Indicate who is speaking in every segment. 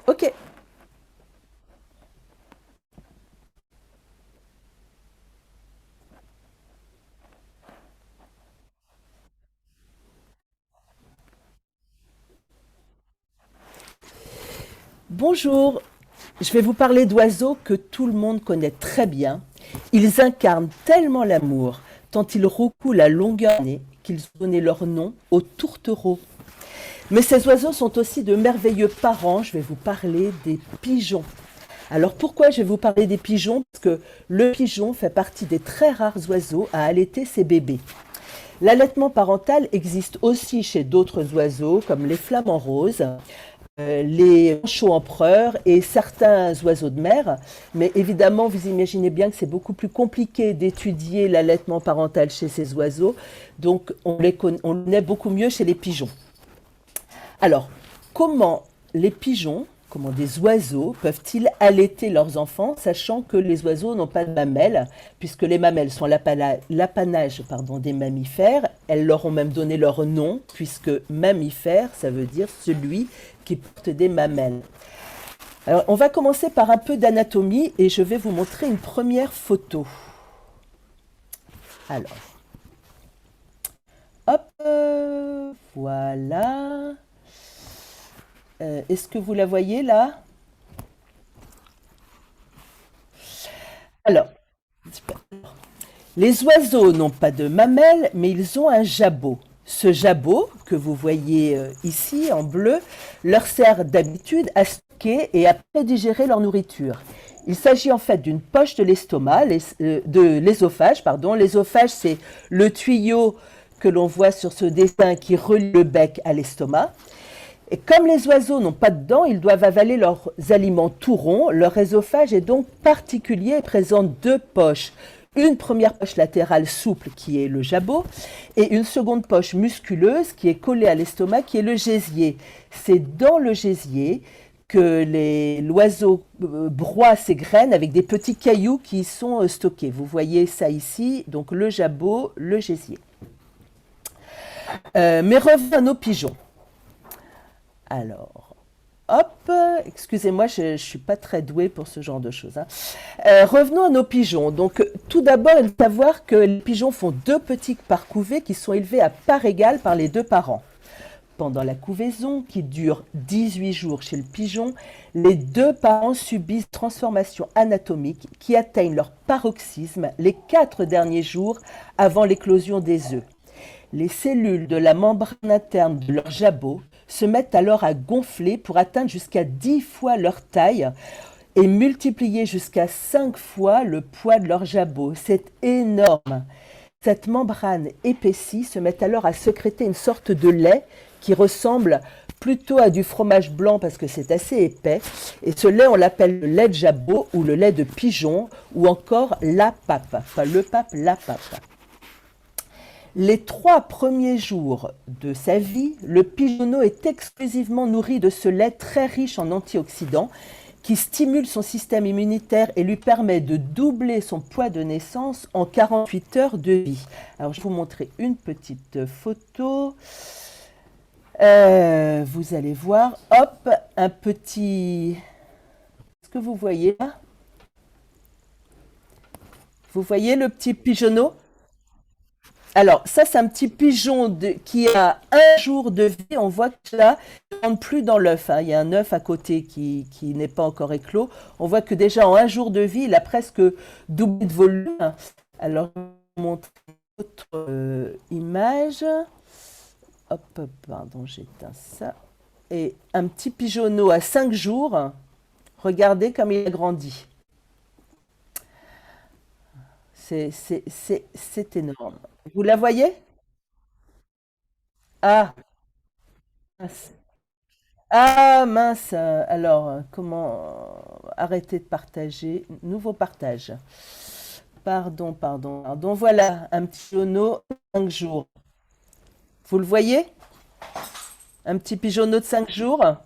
Speaker 1: Ok. Bonjour. Je vais vous parler d'oiseaux que tout le monde connaît très bien. Ils incarnent tellement l'amour, tant ils recoulent à longueur d'année, qu'ils ont donné leur nom aux tourtereaux. Mais ces oiseaux sont aussi de merveilleux parents. Je vais vous parler des pigeons. Alors pourquoi je vais vous parler des pigeons? Parce que le pigeon fait partie des très rares oiseaux à allaiter ses bébés. L'allaitement parental existe aussi chez d'autres oiseaux comme les flamants roses, les manchots empereurs et certains oiseaux de mer. Mais évidemment, vous imaginez bien que c'est beaucoup plus compliqué d'étudier l'allaitement parental chez ces oiseaux. Donc on le connaît beaucoup mieux chez les pigeons. Alors, comment les pigeons, comment des oiseaux peuvent-ils allaiter leurs enfants, sachant que les oiseaux n'ont pas de mamelles, puisque les mamelles sont l'apanage des mammifères. Elles leur ont même donné leur nom, puisque mammifère, ça veut dire celui qui porte des mamelles. Alors, on va commencer par un peu d'anatomie et je vais vous montrer une première photo. Alors, hop, voilà. Est-ce que vous la voyez là? Alors, les oiseaux n'ont pas de mamelles, mais ils ont un jabot. Ce jabot, que vous voyez ici en bleu, leur sert d'habitude à stocker et à prédigérer leur nourriture. Il s'agit en fait d'une poche de l'estomac, de l'ésophage, pardon. L'ésophage, c'est le tuyau que l'on voit sur ce dessin qui relie le bec à l'estomac. Et comme les oiseaux n'ont pas de dents, ils doivent avaler leurs aliments tout ronds. Leur œsophage est donc particulier et présente deux poches. Une première poche latérale souple qui est le jabot et une seconde poche musculeuse qui est collée à l'estomac qui est le gésier. C'est dans le gésier que l'oiseau broie ses graines avec des petits cailloux qui sont stockés. Vous voyez ça ici, donc le jabot, le gésier. Mais revenons à nos pigeons. Alors, hop, excusez-moi, je ne suis pas très douée pour ce genre de choses, hein. Revenons à nos pigeons. Donc, tout d'abord, il faut savoir que les pigeons font deux petits parts couvées qui sont élevés à part égale par les deux parents. Pendant la couvaison, qui dure 18 jours chez le pigeon, les deux parents subissent transformations anatomiques qui atteignent leur paroxysme les 4 derniers jours avant l'éclosion des œufs. Les cellules de la membrane interne de leur jabot se mettent alors à gonfler pour atteindre jusqu'à 10 fois leur taille et multiplier jusqu'à 5 fois le poids de leur jabot. C'est énorme. Cette membrane épaissie se met alors à sécréter une sorte de lait qui ressemble plutôt à du fromage blanc parce que c'est assez épais. Et ce lait, on l'appelle le lait de jabot ou le lait de pigeon ou encore la pape. Enfin, le pape, la pape. Les 3 premiers jours de sa vie, le pigeonneau est exclusivement nourri de ce lait très riche en antioxydants qui stimule son système immunitaire et lui permet de doubler son poids de naissance en 48 heures de vie. Alors, je vais vous montrer une petite photo. Vous allez voir, hop, un petit... Est-ce que vous voyez là? Vous voyez le petit pigeonneau? Alors, ça, c'est un petit pigeon qui a un jour de vie. On voit que là, il ne rentre plus dans l'œuf, hein. Il y a un œuf à côté qui n'est pas encore éclos. On voit que déjà en un jour de vie, il a presque doublé de volume. Alors, je vais vous montrer une autre image. Hop, pardon, j'éteins ça. Et un petit pigeonneau à 5 jours. Regardez comme il a grandi. C'est énorme. Vous la voyez? Ah, mince. Ah, mince. Alors, comment arrêter de partager? Nouveau partage. Pardon, pardon, pardon. Voilà, un petit pigeonneau, 5 jours. Vous le voyez? Un petit pigeonneau de 5 jours. Vous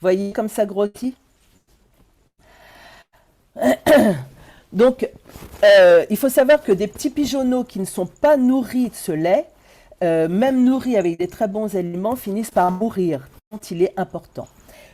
Speaker 1: voyez comme ça grossit? Donc, il faut savoir que des petits pigeonneaux qui ne sont pas nourris de ce lait, même nourris avec des très bons aliments, finissent par mourir il est important.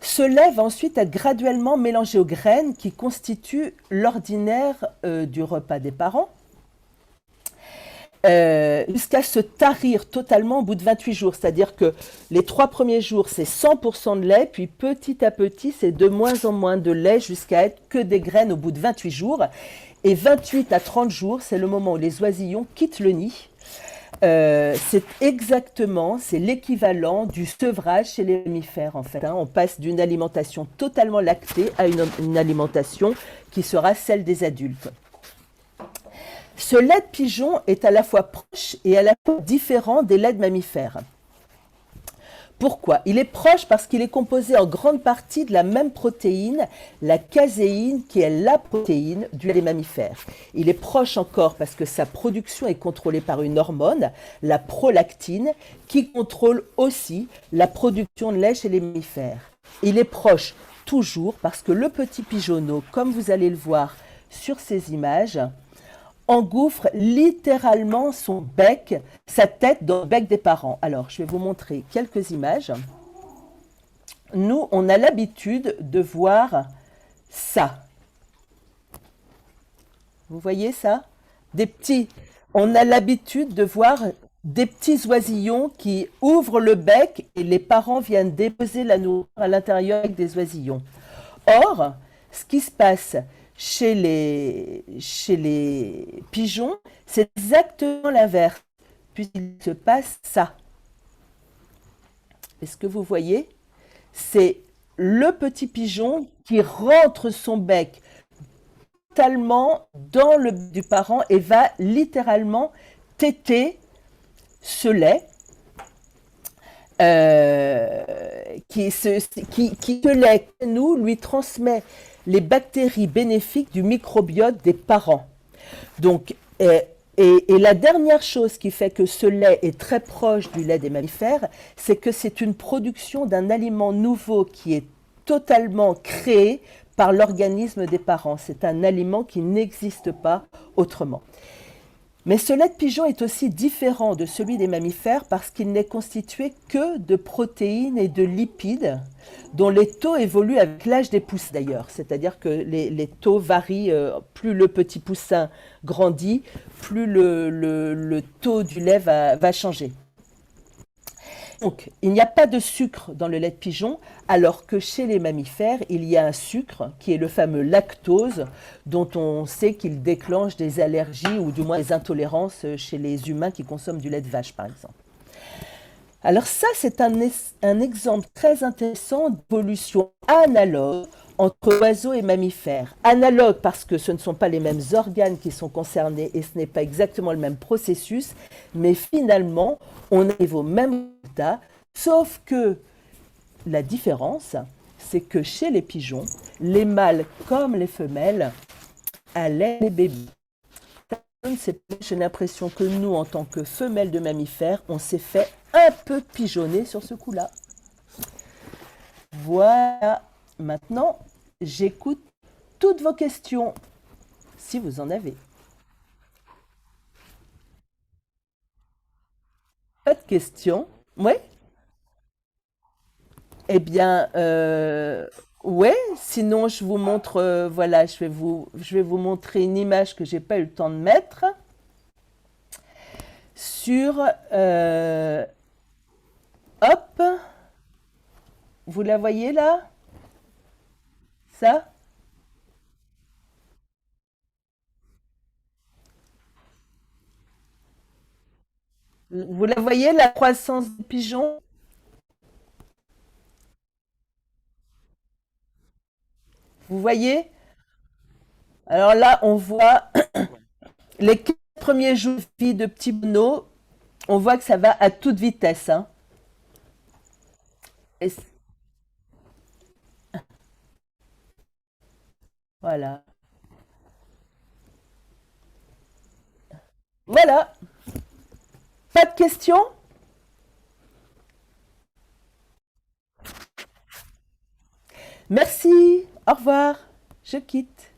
Speaker 1: Ce lait va ensuite être graduellement mélangé aux graines qui constituent l'ordinaire du repas des parents, jusqu'à se tarir totalement au bout de 28 jours. C'est-à-dire que les 3 premiers jours, c'est 100% de lait, puis petit à petit, c'est de moins en moins de lait jusqu'à être que des graines au bout de 28 jours. Et 28 à 30 jours, c'est le moment où les oisillons quittent le nid. C'est l'équivalent du sevrage chez les mammifères en fait. Hein. On passe d'une alimentation totalement lactée à une alimentation qui sera celle des adultes. Ce lait de pigeon est à la fois proche et à la fois différent des laits de mammifères. Pourquoi? Il est proche parce qu'il est composé en grande partie de la même protéine, la caséine, qui est la protéine du lait des mammifères. Il est proche encore parce que sa production est contrôlée par une hormone, la prolactine, qui contrôle aussi la production de lait chez les mammifères. Il est proche toujours parce que le petit pigeonneau, comme vous allez le voir sur ces images, engouffre littéralement son bec, sa tête dans le bec des parents. Alors, je vais vous montrer quelques images. Nous, on a l'habitude de voir ça. Vous voyez ça? On a l'habitude de voir des petits oisillons qui ouvrent le bec et les parents viennent déposer la nourriture à l'intérieur avec des oisillons. Or, ce qui se passe chez les pigeons, c'est exactement l'inverse, puisqu'il se passe ça. Est-ce que vous voyez? C'est le petit pigeon qui rentre son bec totalement dans le bec du parent et va littéralement téter ce lait ce lait, nous, lui transmet les bactéries bénéfiques du microbiote des parents. Donc, et la dernière chose qui fait que ce lait est très proche du lait des mammifères, c'est que c'est une production d'un aliment nouveau qui est totalement créé par l'organisme des parents. C'est un aliment qui n'existe pas autrement. Mais ce lait de pigeon est aussi différent de celui des mammifères parce qu'il n'est constitué que de protéines et de lipides dont les taux évoluent avec l'âge des poussins d'ailleurs. C'est-à-dire que les taux varient, plus le petit poussin grandit, plus le taux du lait va changer. Donc, il n'y a pas de sucre dans le lait de pigeon, alors que chez les mammifères, il y a un sucre qui est le fameux lactose, dont on sait qu'il déclenche des allergies ou du moins des intolérances chez les humains qui consomment du lait de vache, par exemple. Alors ça, c'est un exemple très intéressant d'évolution analogue entre oiseaux et mammifères. Analogue parce que ce ne sont pas les mêmes organes qui sont concernés et ce n'est pas exactement le même processus, mais finalement, on arrive au même résultat, sauf que la différence, c'est que chez les pigeons, les mâles comme les femelles allaient les bébés. J'ai l'impression que nous, en tant que femelles de mammifères, on s'est fait un peu pigeonner sur ce coup-là. Voilà. Maintenant, j'écoute toutes vos questions, si vous en avez. Pas de questions? Oui? Eh bien, ouais. Sinon, je vous montre. Voilà, je vais vous montrer une image que j'ai pas eu le temps de mettre sur. Hop, vous la voyez là? Ça? Vous la voyez, la croissance des pigeons? Vous voyez? Alors là, on voit les 15 premiers jours de vie de petits bonneaux. On voit que ça va à toute vitesse. Hein. Et voilà. Voilà. Pas de questions? Merci. Au revoir. Je quitte.